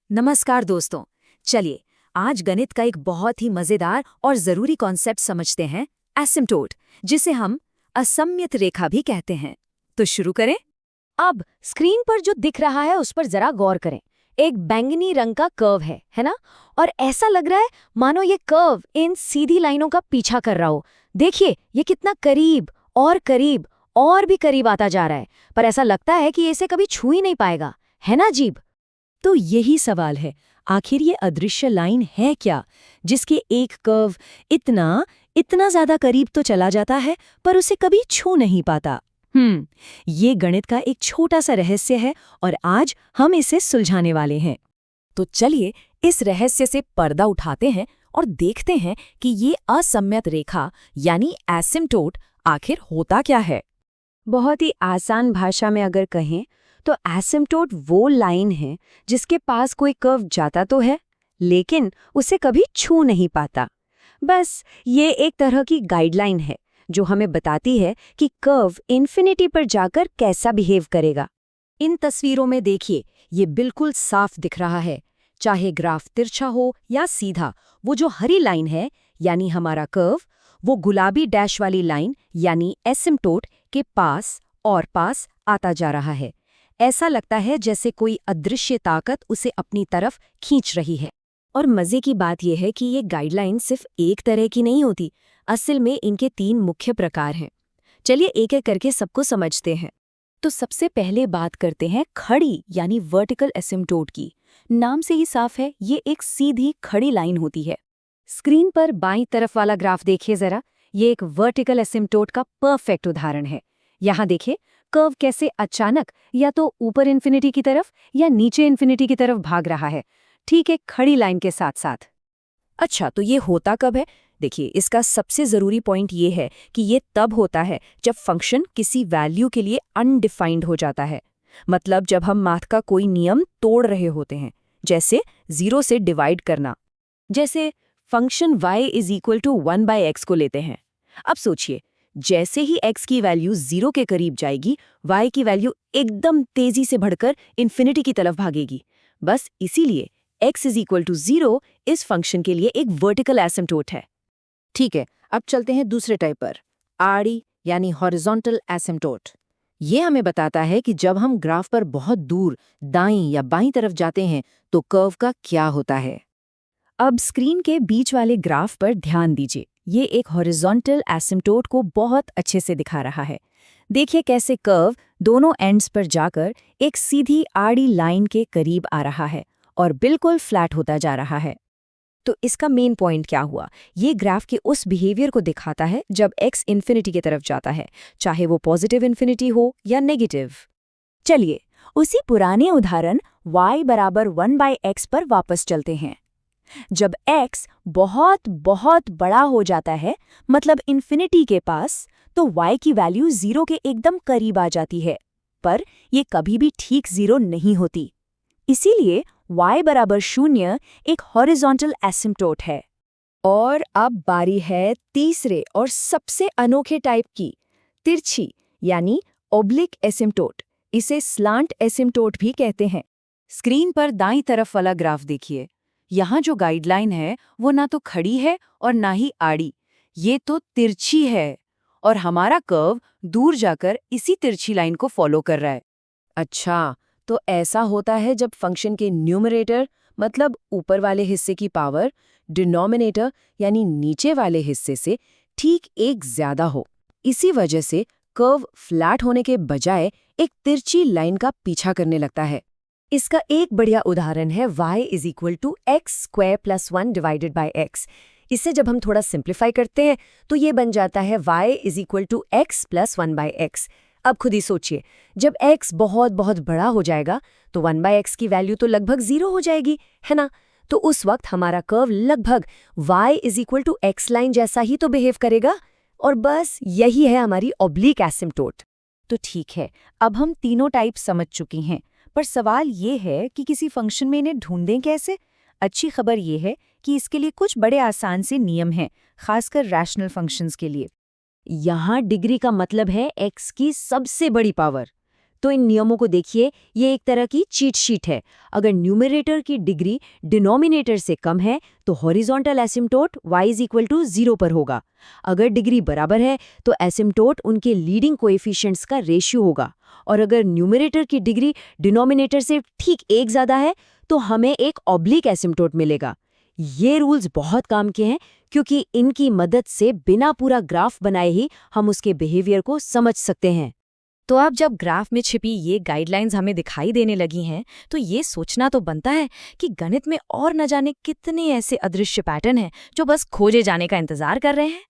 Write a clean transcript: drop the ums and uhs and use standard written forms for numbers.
नमस्कार दोस्तों। चलिए आज गणित का एक बहुत ही मजेदार और जरूरी कॉन्सेप्ट समझते हैं, एसिम्प्टोट, जिसे हम असममित रेखा भी कहते हैं। तो शुरू करें। अब स्क्रीन पर जो दिख रहा है उस पर जरा गौर करें। एक बैंगनी रंग का कर्व है ना? और ऐसा लग रहा है मानो ये कर्व इन सीधी लाइनों का पीछा कर रहा हो। देखिए ये कितना करीब और भी करीब आता जा रहा है, पर ऐसा लगता है कि ये इसे कभी छू ही नहीं पाएगा, है ना अजीब? तो यही सवाल है, आखिर ये अदृश्य लाइन है क्या, जिसके एक कर्व इतना इतना ज्यादा करीब तो चला जाता है पर उसे कभी छू नहीं पाता। ये गणित का एक छोटा सा रहस्य है और आज हम इसे सुलझाने वाले हैं। तो चलिए इस रहस्य से पर्दा उठाते हैं और देखते हैं कि ये असममित रेखा यानी एसिम्प्टोट आखिर होता क्या है। बहुत ही आसान भाषा में अगर कहें तो एसिम्प्टोट वो लाइन है जिसके पास कोई कर्व जाता तो है लेकिन उसे कभी छू नहीं पाता। बस ये एक तरह की गाइडलाइन है जो हमें बताती है कि कर्व इन्फिनिटी पर जाकर कैसा बिहेव करेगा। इन तस्वीरों में देखिए, ये बिल्कुल साफ दिख रहा है। चाहे ग्राफ तिरछा हो या सीधा, वो जो हरी लाइन है यानी हमारा कर्व, वो गुलाबी डैश वाली लाइन यानी एसिम्प्टोट के पास और पास आता जा रहा है। ऐसा लगता है जैसे कोई अदृश्य ताकत उसे अपनी तरफ खींच रही है। और मजे की बात यह है कि ये गाइडलाइन सिर्फ एक तरह की नहीं होती, असल में इनके 3 मुख्य प्रकार हैं। चलिए एक एक करके सबको समझते हैं। तो सबसे पहले बात करते हैं खड़ी यानी वर्टिकल एसिम्प्टोट की। नाम से ही साफ है, ये एक सीधी खड़ी लाइन होती है। स्क्रीन पर बाईं तरफ वाला ग्राफ देखिए जरा, ये एक वर्टिकल एसिम्प्टोट का परफेक्ट उदाहरण है। यहाँ देखिए कर्व कैसे अचानक या तो ऊपर इन्फिनिटी की तरफ या नीचे इन्फिनिटी की तरफ भाग रहा है, ठीक है, खड़ी लाइन के साथ साथ। अच्छा, तो ये होता कब है? देखिए इसका सबसे ज़रूरी पॉइंट ये है कि ये तब होता है जब फंक्शन किसी वैल्यू के लिए अनडिफाइंड हो जाता है। मतलब जब हम मैथ का कोई नियम तोड़ रहे होते हैं, जैसे 0 से डिवाइड करना। जैसे फंक्शन y = 1/x को लेते हैं। अब सोचिए, जैसे ही x की वैल्यू 0 के करीब जाएगी, y की वैल्यू एकदम तेजी से बढ़कर इन्फिनिटी की तरफ भागेगी। बस इसीलिए x = 0 इस फंक्शन के लिए एक वर्टिकल एसिम्प्टोट है। ठीक है, अब चलते हैं दूसरे टाइप पर, आड़ी यानी हॉरिजॉन्टल एसिम्प्टोट। ये हमें बताता है कि जब हम ग्राफ पर बहुत दूर दाईं या बाईं तरफ जाते हैं तो कर्व का क्या होता है। अब स्क्रीन के बीच वाले ग्राफ पर ध्यान दीजिए, ये एक हॉरिजॉन्टल एसिम्प्टोट को बहुत अच्छे से दिखा रहा है। देखिए कैसे कर्व दोनों एंड्स पर जाकर एक सीधी आड़ी लाइन के करीब आ रहा है और बिल्कुल फ्लैट होता जा रहा है। तो इसका मेन पॉइंट क्या हुआ? ये ग्राफ के उस बिहेवियर को दिखाता है जब x इन्फिनिटी की तरफ जाता है, चाहे वो पॉजिटिव इन्फिनिटी हो या नेगेटिव। चलिए उसी पुराने उदाहरण y = 1/x पर वापस चलते हैं। जब x बहुत बहुत बड़ा हो जाता है, मतलब इन्फिनिटी के पास, तो y की वैल्यू 0 के एकदम करीब आ जाती है, पर ये कभी भी ठीक 0 नहीं होती। इसीलिए y = 0 एक हॉरिजॉन्टल एसिम्प्टोट है। और अब बारी है तीसरे और सबसे अनोखे टाइप की, तिरछी यानी ओब्लिक एसिम्प्टोट। इसे स्लांट एसिम्प्टोट भी कहते हैं। स्क्रीन पर दाईं तरफ वाला ग्राफ देखिए, यहाँ जो गाइडलाइन है वो ना तो खड़ी है और ना ही आड़ी, ये तो तिरछी है और हमारा कर्व दूर जाकर इसी तिरछी लाइन को फॉलो कर रहा है। अच्छा, तो ऐसा होता है जब फंक्शन के न्यूमरेटर मतलब ऊपर वाले हिस्से की पावर डिनोमिनेटर यानी नीचे वाले हिस्से से ठीक 1 ज्यादा हो। इसी वजह से कर्व फ्लैट होने के बजाय एक तिरछी लाइन का पीछा करने लगता है। इसका एक बढ़िया उदाहरण है y = x² + 1/x। इसे जब हम थोड़ा सिंप्लीफाई करते हैं तो ये बन जाता है y = x + 1/x। अब खुद ही सोचिए, जब x बहुत बहुत बड़ा हो जाएगा तो 1/x की वैल्यू तो लगभग 0 हो जाएगी, है ना? तो उस वक्त हमारा कर्व लगभग y = x लाइन जैसा ही तो बिहेव करेगा। और बस यही है हमारी ऑब्लिक एसिम्प्टोट। तो ठीक है, अब हम तीनों टाइप समझ चुकी हैं, पर सवाल ये है कि किसी फंक्शन में इन्हें ढूंढें कैसे? अच्छी खबर ये है कि इसके लिए कुछ बड़े आसान से नियम हैं, खासकर रैशनल फंक्शंस के लिए। यहाँ डिग्री का मतलब है x की सबसे बड़ी पावर। तो इन नियमों को देखिए, ये एक तरह की चीट शीट है। अगर न्यूमरेटर की डिग्री डिनोमिनेटर से कम है तो हॉरिजॉन्टल एसिम्टोट y = 0 पर होगा। अगर डिग्री बराबर है तो एसिम्टोट उनके लीडिंग कोएफिशिएंट्स का रेशियो होगा। और अगर न्यूमरेटर की डिग्री डिनोमिनेटर से ठीक 1 ज़्यादा है तो हमें एक ऑब्लिक एसिम्टोट मिलेगा। ये रूल्स बहुत काम के हैं क्योंकि इनकी मदद से बिना पूरा ग्राफ बनाए ही हम उसके बिहेवियर को समझ सकते हैं। तो अब जब ग्राफ में छिपी ये गाइडलाइंस हमें दिखाई देने लगी हैं, तो ये सोचना तो बनता है कि गणित में और न जाने कितने ऐसे अदृश्य पैटर्न हैं जो बस खोजे जाने का इंतजार कर रहे हैं।